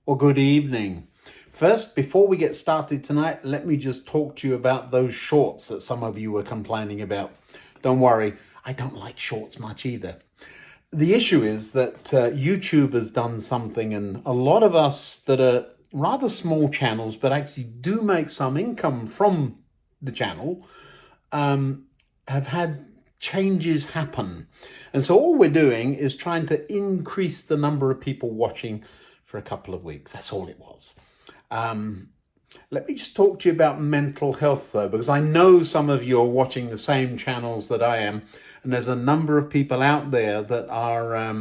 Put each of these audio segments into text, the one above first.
or good evening. First, before we get started tonight, let me just talk to you about those shorts that some of you were complaining about. Don't worry, I don't like shorts much either. The issue is that YouTube has done something, and a lot of us that are rather small channels, but actually do make some income from the channel, have had changes happen. And so all we're doing is trying to increase the number of people watching for a couple of weeks. That's all it was. Let me just talk to you about mental health, though, because I know some of you are watching the same channels that I am, and there's a number of people out there that are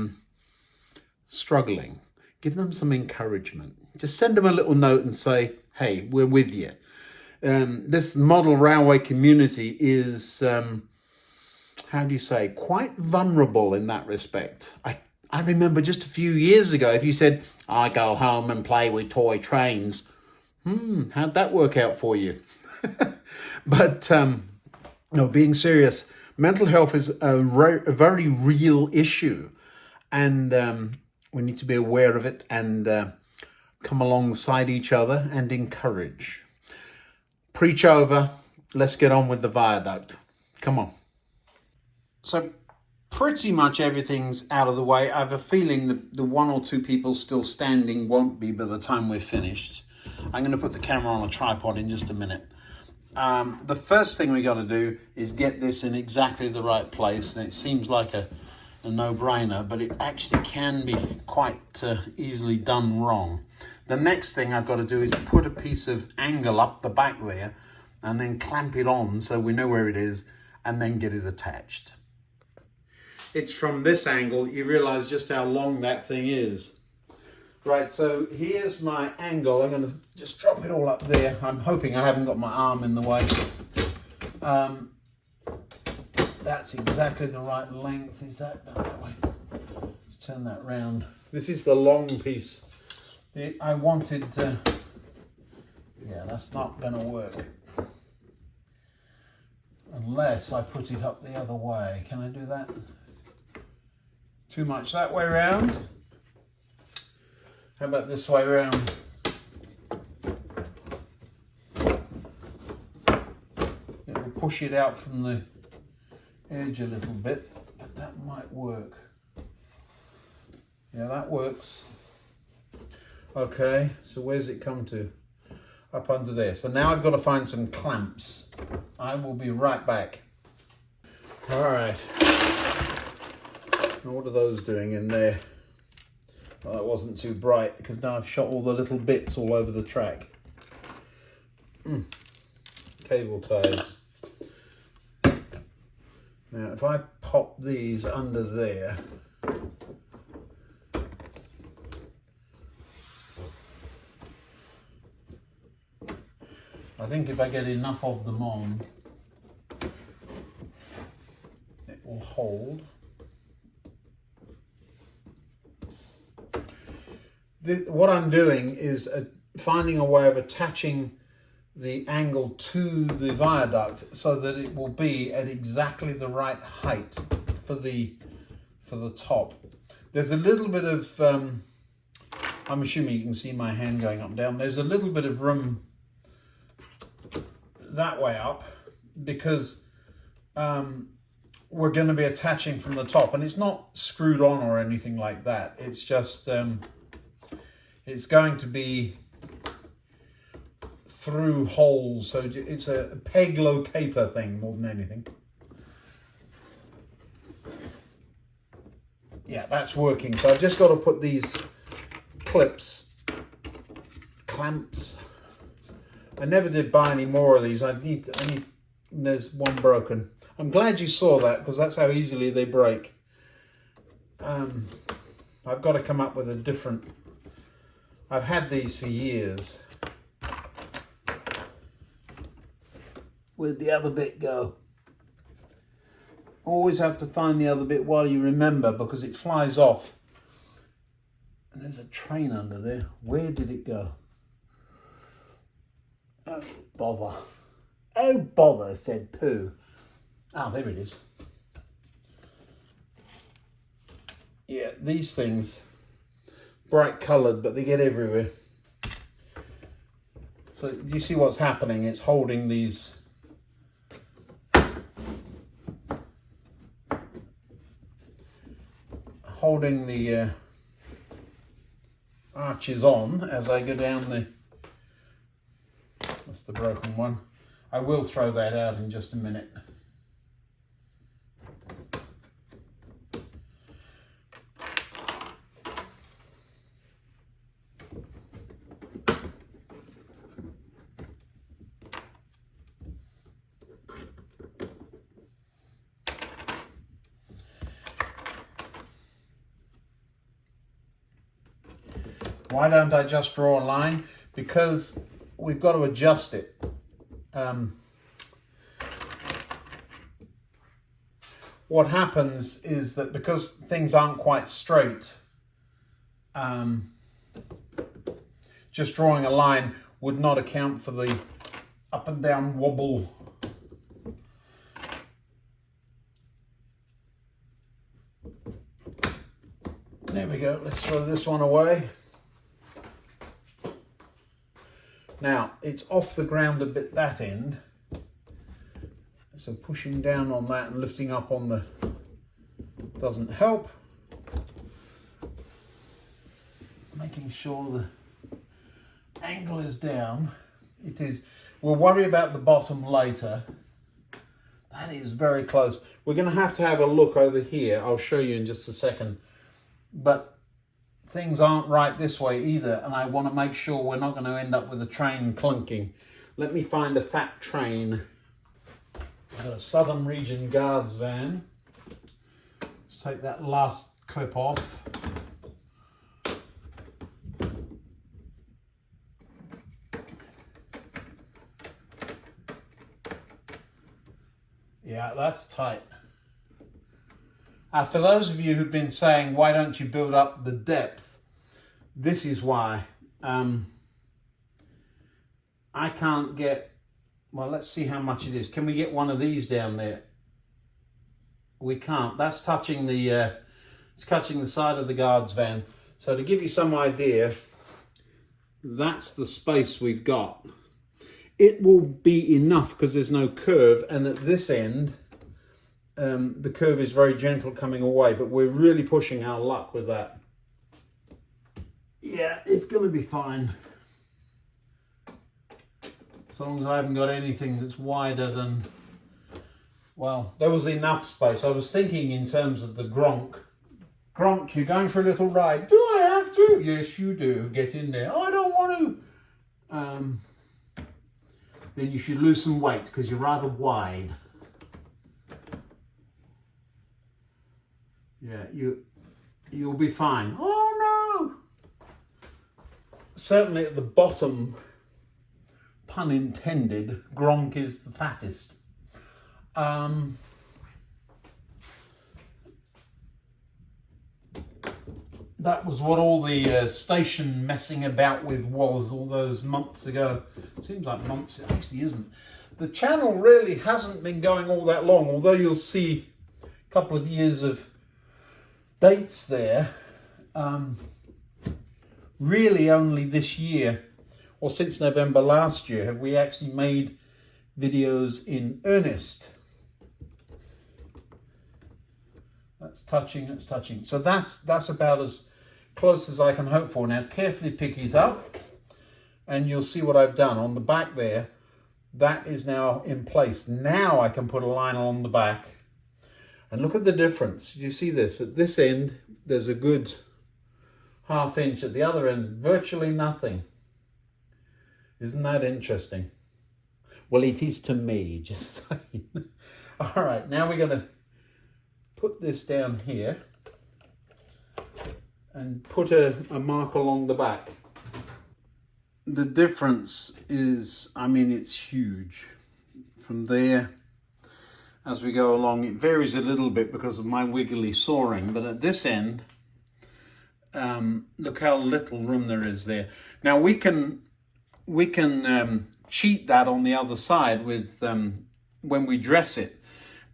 struggling. Give them some encouragement. Just send them a little note and say, hey, we're with you. This model railway community is, quite vulnerable in that respect. I remember just a few years ago, if you said, I go home and play with toy trains, how'd that work out for you? But no, being serious, mental health is a very real issue, and we need to be aware of it and come alongside each other and encourage. Preach over. Let's get on with the viaduct. Come on. So pretty much everything's out of the way. I have a feeling that the one or two people still standing won't be by the time we're finished. I'm going to put the camera on a tripod in just a minute. The first thing we got to do is get this in exactly the right place. And it seems like a no-brainer, but it actually can be quite easily done wrong. The next thing I've got to do is put a piece of angle up the back there and then clamp it on so we know where it is and then get it attached. It's from this angle you realize just how long that thing is. Right, so here's my angle. I'm going to just drop it all up there. I'm hoping I haven't got my arm in the way. That's exactly the right length. Is that that way? Let's turn that round. This is the long piece. I wanted to... Yeah, that's not going to work. Unless I put it up the other way. Can I do that? Too much that way round. How about this way round? It will push it out from the edge a little bit, but that might work. Yeah, that works. Okay, so where's it come to? Up under there. So now I've got to find some clamps. I will be right back. All right. What are those doing in there? Well, that wasn't too bright because now I've shot all the little bits all over the track. Cable ties. Now, if I pop these under there, I think if I get enough of them on, it will hold. What I'm doing is finding a way of attaching the angle to the viaduct so that it will be at exactly the right height for the top. There's a little bit of, I'm assuming you can see my hand going up and down. There's a little bit of room that way up because we're going to be attaching from the top, and it's not screwed on or anything like that. It's just it's going to be through holes, so it's a peg locator thing more than anything. Yeah, that's working. So I've just got to put these clamps. I never did buy any more of these. I need there's one broken. I'm glad you saw that because that's how easily they break. I've got to come up with a different... I've had these for years. Where'd the other bit go? Always have to find the other bit while you remember because it flies off. And there's a train under there. Where did it go? Oh, bother. Oh, bother, said Pooh. Ah, there it is. Yeah, these things, bright coloured, but they get everywhere. So do you see what's happening? It's holding these arches on as I go down the, that's the broken one. I will throw that out in just a minute. Why don't I just draw a line? Because we've got to adjust it. What happens is that because things aren't quite straight, just drawing a line would not account for the up and down wobble. There we go, let's throw this one away. Now, it's off the ground a bit, that end. So pushing down on that and lifting up on the doesn't help. Making sure the angle is down. It is. We'll worry about the bottom later. That is very close. We're going to have a look over here. I'll show you in just a second. But things aren't right this way either, and I want to make sure we're not going to end up with a train clunking. Let me find a fat train. I've got a Southern Region Guards van. Let's take that last clip off. Yeah, that's tight. For those of you who've been saying, why don't you build up the depth? This is why. I can't get, well, let's see how much it is. Can we get one of these down there? We can't. That's touching the, it's touching the side of the guards van. So to give you some idea, that's the space we've got. It will be enough because there's no curve, and at this end, the curve is very gentle coming away, but we're really pushing our luck with that. Yeah, it's going to be fine. As long as I haven't got anything that's wider than, well, there was enough space. I was thinking in terms of the Gronk. Gronk, you're going for a little ride. Do I have to? Yes, you do. Get in there. Oh, I don't want to. Then you should lose some weight because you're rather wide. Yeah, you'll be fine. Oh no! Certainly at the bottom, pun intended, Gronk is the fattest. That was what all the station messing about with was all those months ago. Seems like months, it actually isn't. The channel really hasn't been going all that long, although you'll see a couple of years of dates there. Really only this year, or since November last year, have we actually made videos in earnest. That's touching, that's touching. So that's about as close as I can hope for. Now carefully pick these up and you'll see what I've done on the back there. That is now in place. Now I can put a line along the back and look at the difference. You see this? At this end, there's a good ½ inch. At the other end, virtually nothing. Isn't that interesting? Well, it is to me, just saying. All right, now we're going to put this down here and put a mark along the back. The difference is, I mean, it's huge. From there, as we go along, it varies a little bit because of my wiggly sawing, but at this end, look how little room there is there. Now we can cheat that on the other side with when we dress it,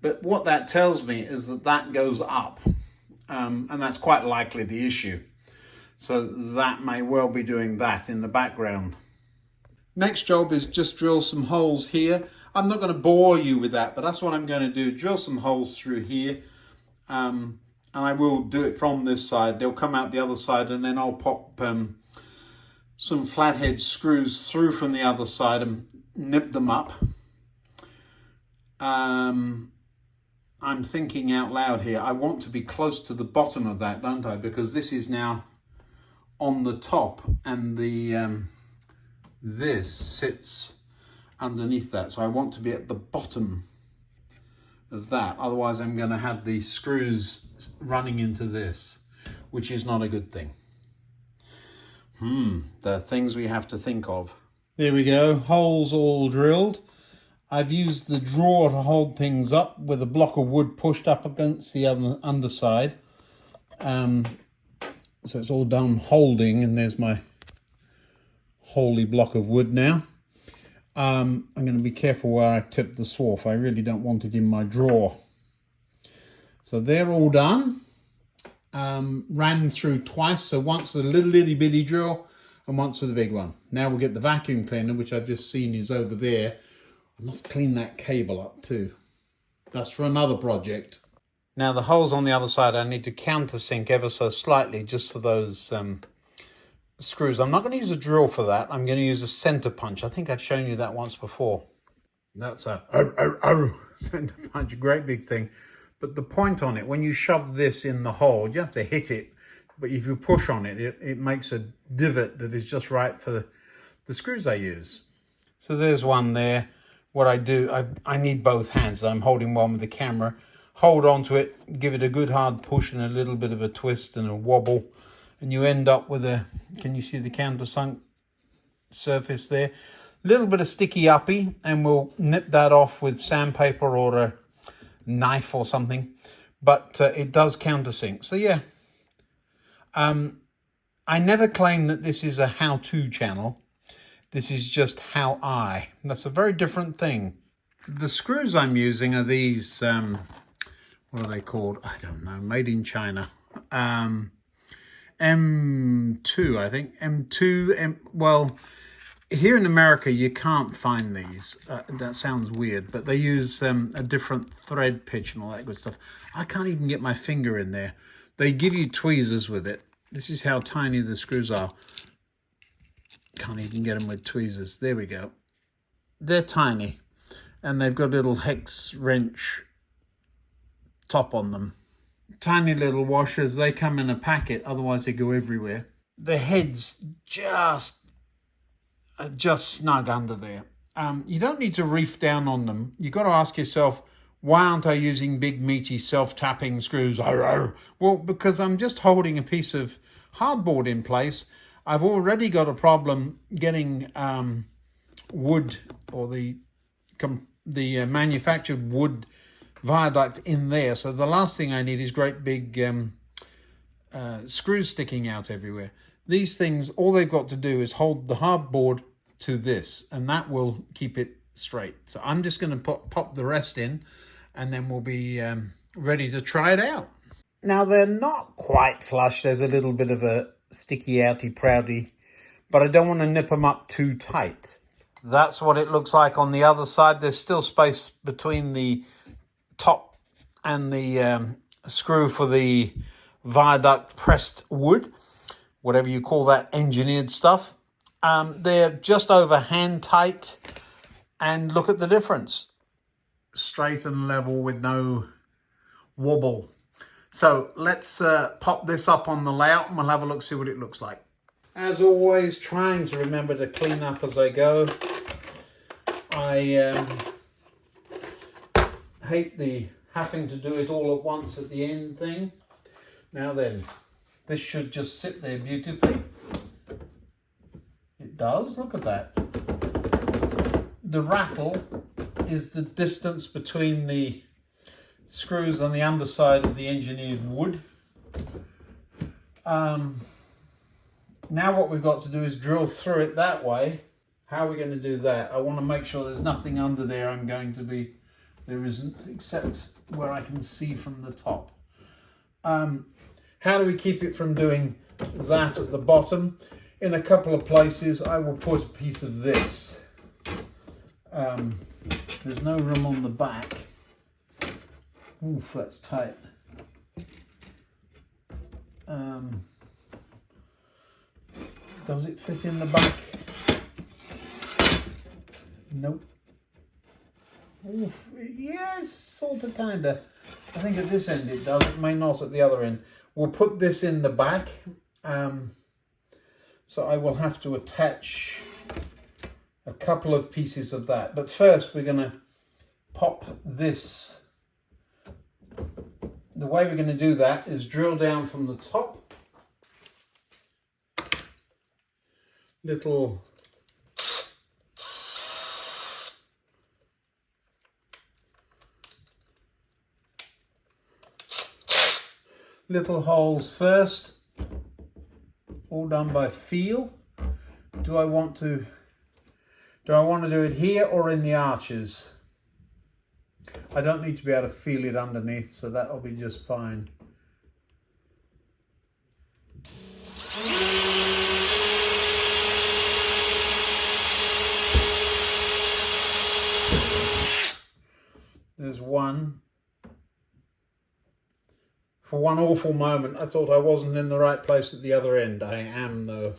but what that tells me is that that goes up, and that's quite likely the issue. So that may well be doing that in the background. Next job is just drill some holes here. I'm not going to bore you with that, but that's what I'm going to do. Drill some holes through here. And I will do it from this side. They'll come out the other side, and then I'll pop some flathead screws through from the other side and nip them up. I'm thinking out loud here. I want to be close to the bottom of that, don't I? Because this is now on the top, and the this sits underneath that. So I want to be at the bottom of that. Otherwise, I'm going to have these screws running into this, which is not a good thing. The things we have to think of. There we go, holes all drilled. I've used the drawer to hold things up with a block of wood pushed up against the underside. So it's all done holding, and there's my holy block of wood now. I'm going to be careful where I tip the swarf. I really don't want it in my drawer. So they're all done. Ran through twice, so once with a little itty bitty drill and once with a big one. Now we'll get the vacuum cleaner, which I've just seen is over there. I must clean that cable up too. That's for another project. Now the holes on the other side, I need to countersink ever so slightly just for those screws. I'm not going to use a drill for that. I'm going to use a center punch. I think I've shown you that once before. That's a center punch, a great big thing. But the point on it, when you shove this in the hole, you have to hit it. But if you push on it, it makes a divot that is just right for the screws I use. So there's one there. What I do, I need both hands. I'm holding one with the camera. Hold onto it, give it a good hard push and a little bit of a twist and a wobble. And you end up with a, can you see the countersunk surface there? A little bit of sticky uppy, and we'll nip that off with sandpaper or a knife or something. But it does countersink. So yeah, I never claim that this is a how-to channel. This is just how that's a very different thing. The screws I'm using are these, what are they called? I don't know, made in China. M2, I think. Well, here in America, you can't find these. That sounds weird, but they use a different thread pitch and all that good stuff. I can't even get my finger in there. They give you tweezers with it. This is how tiny the screws are. Can't even get them with tweezers. There we go. They're tiny, and they've got a little hex wrench top on them. Tiny little washers. They come in a packet, otherwise they go everywhere. The head's just snug under there. You don't need to reef down on them. You've got to ask yourself, why aren't I using big meaty self-tapping screws? Well, because I'm just holding a piece of hardboard in place. I've already got a problem getting wood, or the manufactured wood viaduct in there. So the last thing I need is great big screws sticking out everywhere. These things, all they've got to do is hold the hardboard to this, and that will keep it straight. So I'm just going to pop the rest in, and then we'll be ready to try it out. Now they're not quite flush. There's a little bit of a sticky outy prouty, but I don't want to nip them up too tight. That's what it looks like on the other side. There's still space between the top and the screw for the viaduct pressed wood, whatever you call that engineered stuff. They're just over hand tight, and look at the difference. Straight and level with no wobble. So let's pop this up on the layout and we'll have a look, see what it looks like. As always, trying to remember to clean up as I go. I hate the having to do it all at once at the end thing. Now then, this should just sit there beautifully. It does, look at that. The rattle is the distance between the screws on the underside of the engineered wood. Now what we've got to do is drill through it that way. How are we going to do that? I want to make sure there's nothing under there. There isn't, except where I can see from the top. How do we keep it from doing that at the bottom. In a couple of places I will put a piece of this. There's no room on the back. Oof, that's tight. Does it fit in the back? Nope. Oof, yes, sort of, kinda. I think at this end it does, it may not at the other end. We'll put this in the back. So I will have to attach a couple of pieces of that. But first we're gonna pop this. The way we're gonna do that is drill down from the top. Little holes first, all done by feel. Do I want to do it here or in the arches? I don't need to be able to feel it underneath, so that'll be just fine. There's one. For one awful moment, I thought I wasn't in the right place at the other end. I am, though.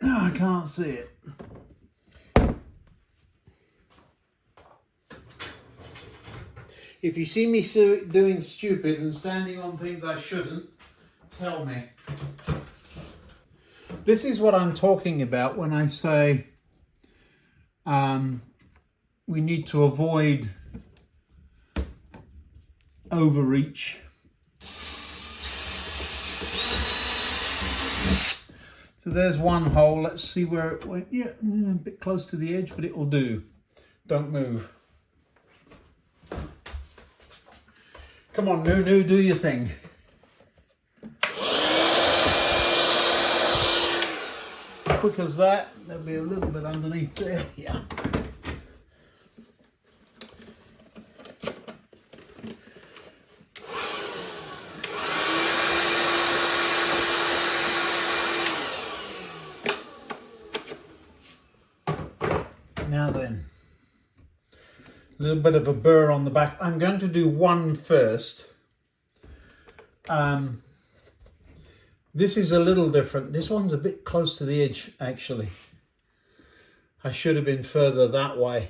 No, I can't see it. If you see me doing stupid and standing on things I shouldn't, tell me. This is what I'm talking about when I say we need to avoid overreach. So there's one hole. Let's see where it went. Yeah, a bit close to the edge, but it will do. Don't move. Come on, Nunu, do your thing. Quick as that, there'll be a little bit underneath there. Yeah. Now then, a little bit of a burr on the back. I'm going to do one first. This is a little different. This one's a bit close to the edge, actually. I should have been further that way.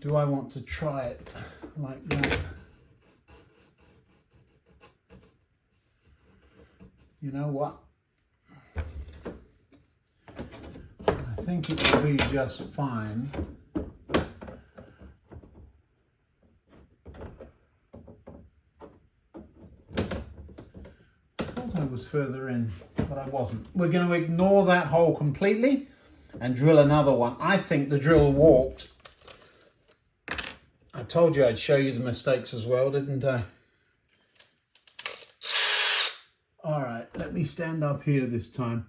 Do I want to try it like that? You know what? I think it will be just fine. I was further in, but I wasn't. We're going to ignore that hole completely and drill another one. I think the drill warped. I told you I'd show you the mistakes as well, didn't I? All right, let me stand up here this time.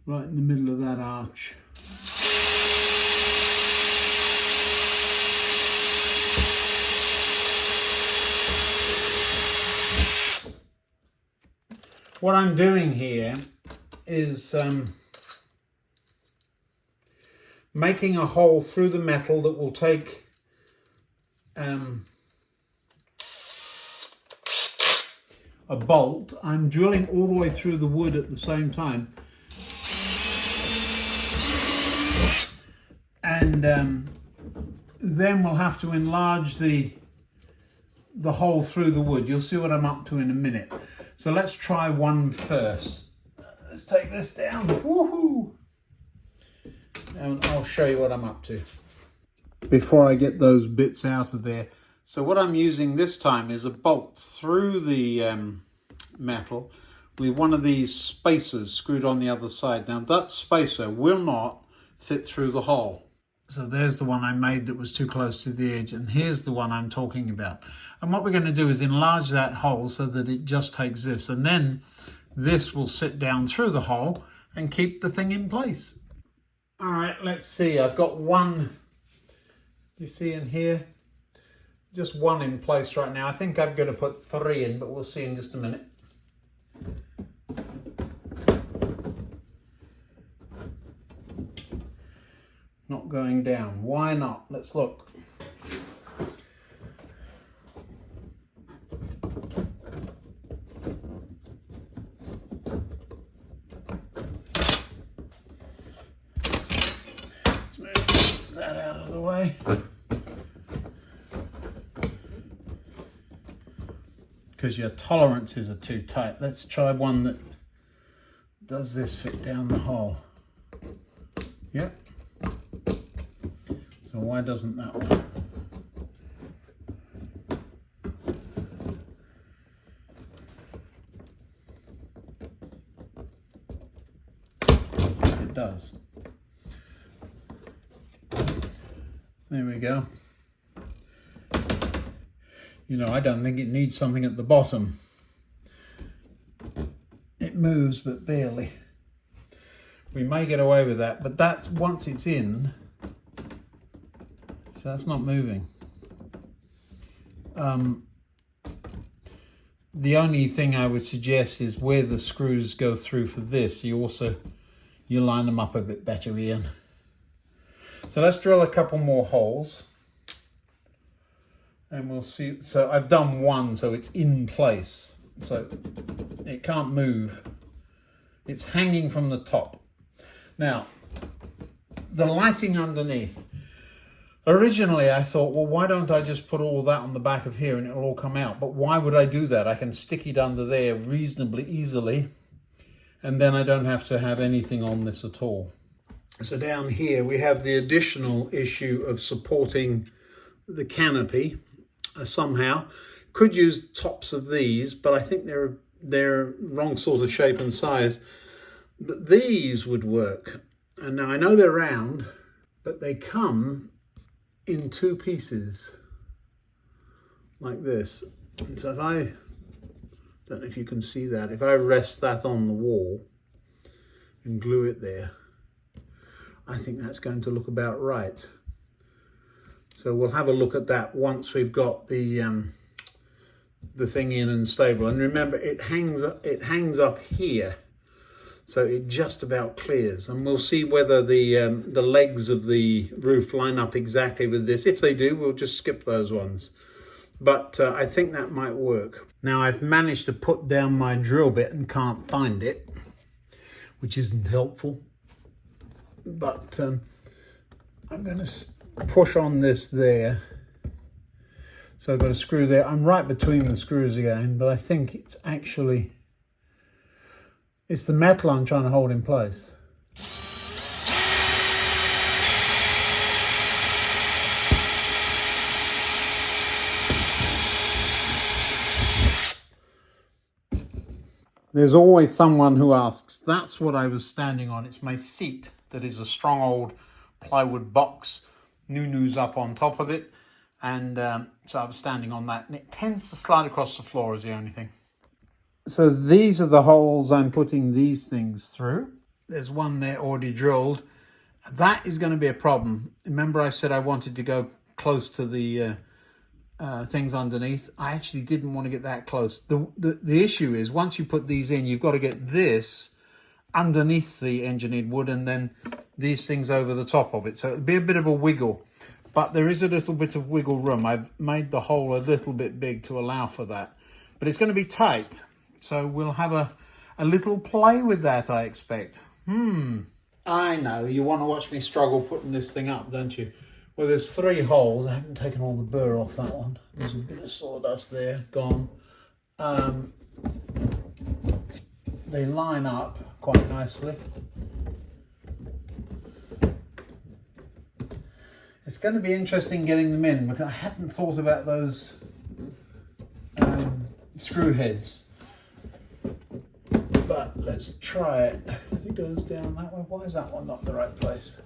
Right in the middle of that arch. What I'm doing here is making a hole through the metal that will take a bolt. I'm drilling all the way through the wood at the same time. And then we'll have to enlarge the hole through the wood. You'll see what I'm up to in a minute. So let's try one first. Let's take this down. Woohoo! And I'll show you what I'm up to. Before I get those bits out of there. So what I'm using this time is a bolt through the metal with one of these spacers screwed on the other side. Now that spacer will not fit through the hole. So there's the one I made that was too close to the edge, and here's the one I'm talking about. And what we're going to do is enlarge that hole so that it just takes this, and then this will sit down through the hole and keep the thing in place. All right, let's see. I've got one, do you see in here? Just one in place right now. I think I'm going to put 3 in, but we'll see in just a minute. Not going down. Why not? Let's look. Let's move that out of the way. Because your tolerances are too tight. Let's try one that does this fit down the hole. Yep. So why doesn't that one? It does. There we go. You know, I don't think it needs something at the bottom. It moves, but barely. We may get away with that, but that's once it's in. So that's not moving. The only thing I would suggest is where the screws go through for this, you line them up a bit better, Ian. So let's drill a couple more holes. And we'll see. So I've done one, so it's in place. So it can't move. It's hanging from the top. Now, the lighting underneath. Originally, I thought, well, why don't I just put all that on the back of here and it'll all come out? But why would I do that? I can stick it under there reasonably easily, and then I don't have to have anything on this at all. So down here, we have the additional issue of supporting the canopy somehow. Could use the tops of these, but I think they're wrong sort of shape and size. But these would work. And now I know they're round, but they come in 2 pieces like this. And so if I don't know if you can see that, if I rest that on the wall and glue it there, I think that's going to look about right. So we'll have a look at that once we've got the thing in and stable. And remember, it hangs up here, so it just about clears. And we'll see whether the legs of the roof line up exactly with this. If they do, we'll just skip those ones. But I think that might work. Now I've managed to put down my drill bit and can't find it, which isn't helpful. But I'm going to push on this there. So I've got a screw there. I'm right between the screws again, but I think it's the metal I'm trying to hold in place. There's always someone who asks, that's what I was standing on. It's my seat that is a strong old plywood box. Nunu's up on top of it. And so I was standing on that. And it tends to slide across the floor is the only thing. So these are the holes I'm putting these things through. There's one there already drilled. That is going to be a problem. Remember I said I wanted to go close to the things underneath. I actually didn't want to get that close. The issue is once you put these in, you've got to get this underneath the engineered wood and then these things over the top of it. So it'll be a bit of a wiggle, but there is a little bit of wiggle room. I've made the hole a little bit big to allow for that, but it's going to be tight. So we'll have a little play with that, I expect. I know, you want to watch me struggle putting this thing up, don't you? Well, there's 3 holes. I haven't taken all the burr off that one. There's a bit of sawdust there, gone. They line up quite nicely. It's going to be interesting getting them in because I hadn't thought about those screw heads. But let's try it. It goes down that way. Why is that one not in the right place?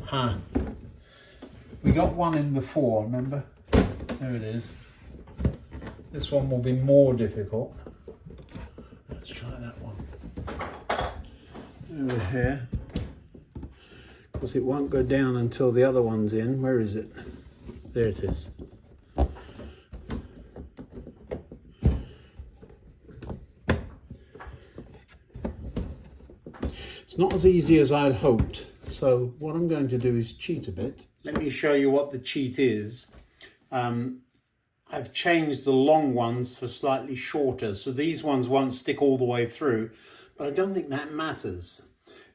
Huh. We got one in before, remember? There it is. This one will be more difficult. Let's try that one. Over here. Of course, it won't go down until the other one's in. Where is it? There it is. It's not as easy as I'd hoped. So what I'm going to do is cheat a bit. Let me show you what the cheat is. I've changed the long ones for slightly shorter, so these ones won't stick all the way through, but I don't think that matters.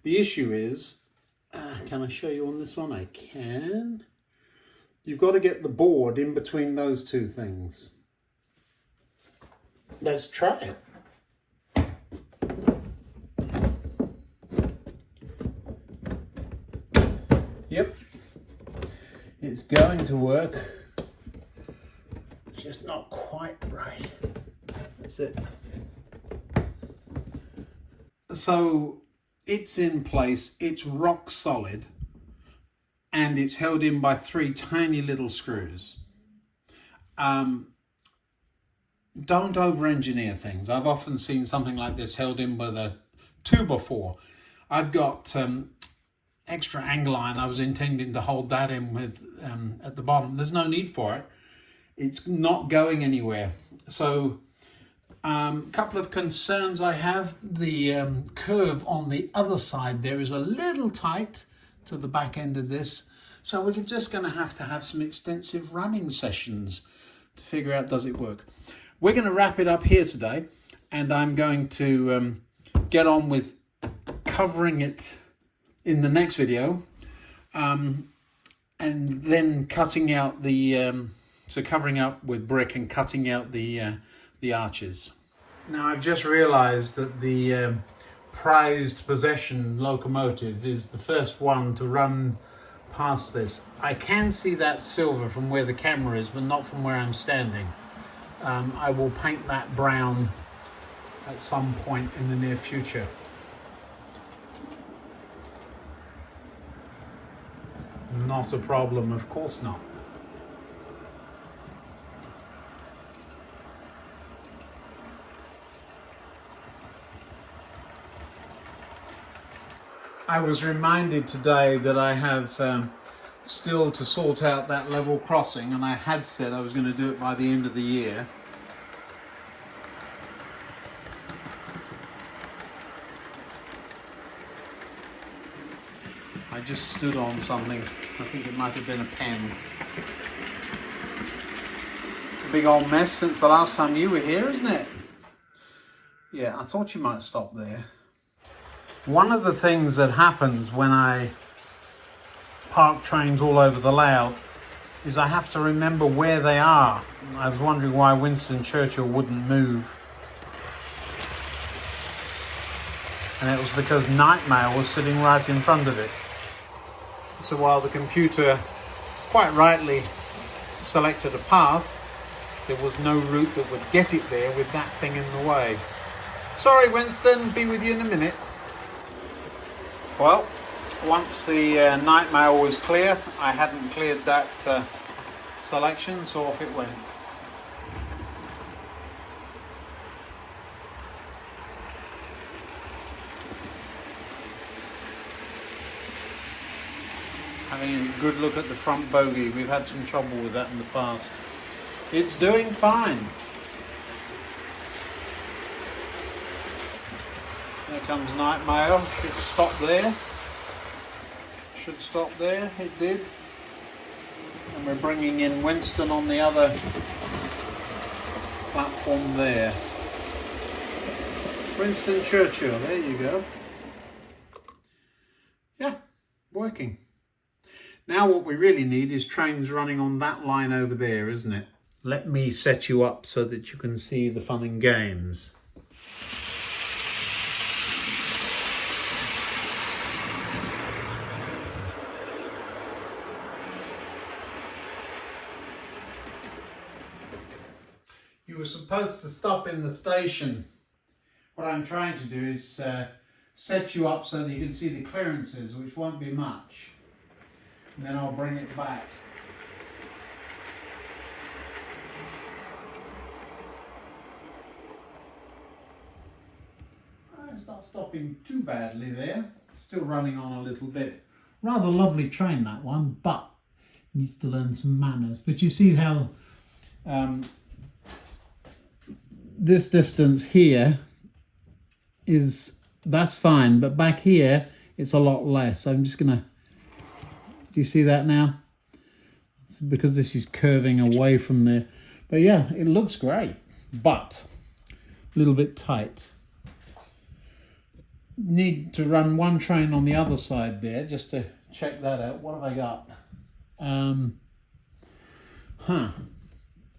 The issue is, can I show you on this one? I can. You've got to get the board in between those two things. Let's try it. Yep, it's going to work. It's just not quite right. That's it. So it's in place, it's rock solid, and it's held in by 3 tiny little screws. Don't over-engineer things. I've often seen something like this held in by the 2x4. I've got extra angle iron. I was intending to hold that in with at the bottom. There's no need for it. It's not going anywhere. So a couple of concerns I have. The curve on the other side there is a little tight to the back end of this. So we're just going to have some extensive running sessions to figure out, does it work? We're going to wrap it up here today, and I'm going to get on with covering it in the next video, and then cutting out the so covering up with brick and cutting out the arches. Now I've just realized that the prized possession locomotive is the first one to run past this. I can see that silver from where the camera is, but not from where I'm standing. I will paint that brown at some point in the near future. Not a problem, of course not. I was reminded today that I have still to sort out that level crossing, and I had said I was going to do it by the end of the year. I just stood on something. I think it might have been a pen. It's a big old mess since the last time you were here, isn't it? Yeah, I thought you might stop there. One of the things that happens when I park trains all over the layout is I have to remember where they are. I was wondering why Winston Churchill wouldn't move. And it was because night mail was sitting right in front of it. So while the computer quite rightly selected a path, there was no route that would get it there with that thing in the way. Sorry Winston, be with you in a minute. Well, once the night mail was clear, I hadn't cleared that selection, so off it went. Having a good look at the front bogie. We've had some trouble with that in the past. It's doing fine. There comes night mail. Should stop there. Should stop there. It did. And we're bringing in Winston on the other platform there. Winston Churchill. There you go. Yeah, working. Now what we really need is trains running on that line over there, isn't it? Let me set you up so that you can see the fun and games. You were supposed to stop in the station. What I'm trying to do is set you up so that you can see the clearances, which won't be much. and then I'll bring it back. It's not stopping too badly there. Still running on a little bit. Rather lovely train, that one, but needs to learn some manners. But you see how this distance here that's fine, but back here it's a lot less. I'm just gonna, do you see that now? It's because this is curving away from there. But yeah, it looks great, but a little bit tight. Need to run one train on the other side there just to check that out. What have I got?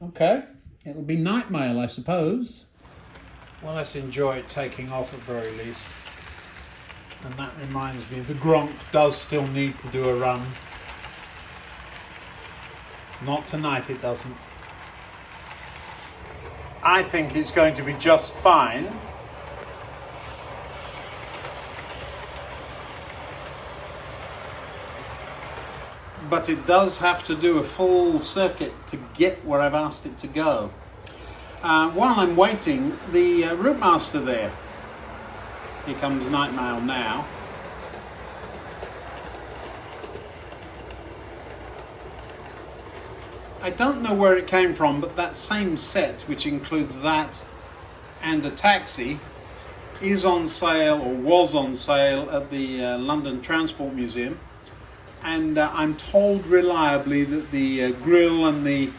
Okay, it'll be night mail, I suppose. Well, let's enjoy it taking off at very least. And that reminds me, the Gronk does still need to do a run. Not tonight, it doesn't. I think it's going to be just fine. But it does have to do a full circuit to get where I've asked it to go. While I'm waiting, the route master there, here comes night mail now. I don't know where it came from, but that same set, which includes that and a taxi, is on sale, or was on sale, at the London Transport Museum. And I'm told reliably that the grill and the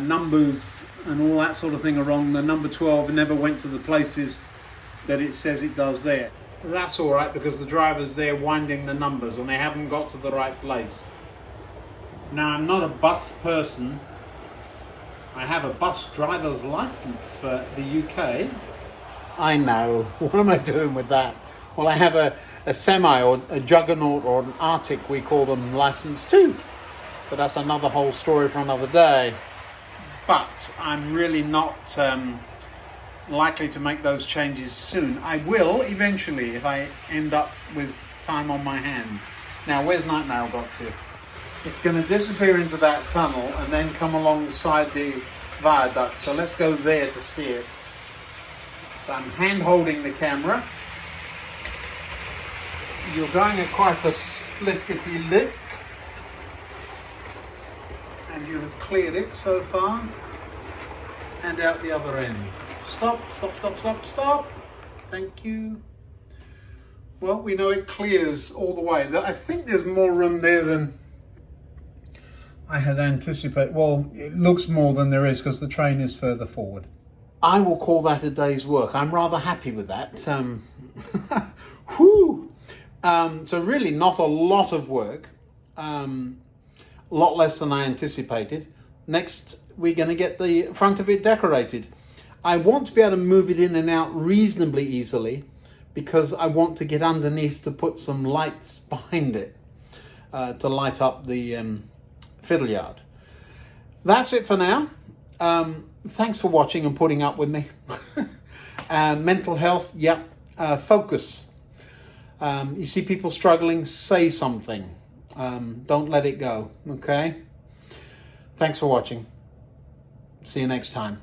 numbers and all that sort of thing are wrong. The number 12 never went to the places that it says it does there. That's all right, because the driver's there winding the numbers and they haven't got to the right place. Now, I'm not a bus person. I have a bus driver's license for the UK. I know. What am I doing with that? Well, I have a semi or a juggernaut or an Arctic, we call them, license too. But that's another whole story for another day. But I'm really not likely to make those changes soon. I will eventually if I end up with time on my hands. Now, where's Night Mail got to? It's going to disappear into that tunnel and then come alongside the viaduct. So let's go there to see it. So I'm hand holding the camera. You're going at quite a splickety-lick, and you have cleared it so far, and out the other end. Stop, stop, stop, stop, stop. Thank you. Well, we know it clears all the way. I think there's more room there than I had anticipated. Well, it looks more than there is because the train is further forward. I will call that a day's work. I'm rather happy with that. Whew. So really not a lot of work, a lot less than I anticipated. Next, we're going to get the front of it decorated. I want to be able to move it in and out reasonably easily because I want to get underneath to put some lights behind it to light up the fiddle yard. That's it for now. Thanks for watching and putting up with me. Mental health, yeah, focus. You see people struggling, say something. Don't let it go, okay? Thanks for watching. See you next time.